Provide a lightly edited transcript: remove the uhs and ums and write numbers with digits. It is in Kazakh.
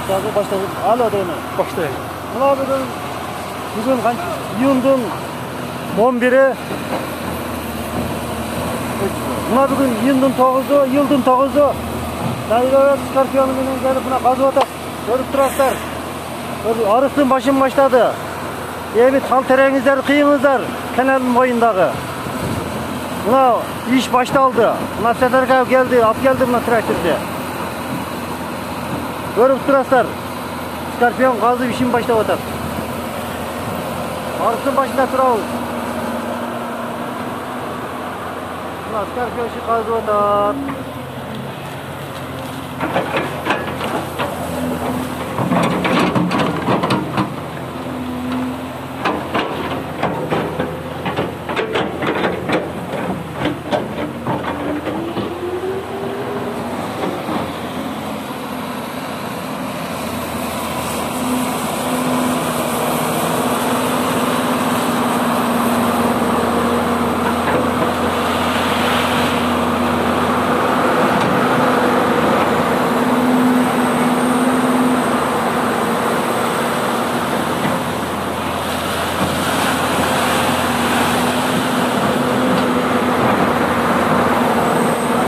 Қазір баштады. Alo деймін. Баштайық. Мына бүгін июндың 11-і. Мына бүгін июндың 9-ы, июлдың 9-ы. Дәлгәвет Скорпионы менен келіп мына қазып атат. Көріп тұрасыздар. Арыстың башын баштады. Emi tal terеңіздерді қиыңыздар. Каналдың бойындағы. Мына iş baştaldı. Mına Seterkayev geldi, at geldi mına traktörde. Görüp turasızlar. Skorpion gazı işin başlap atar. Arыстың başında turabız. Mına Skorpion işi gazı atar.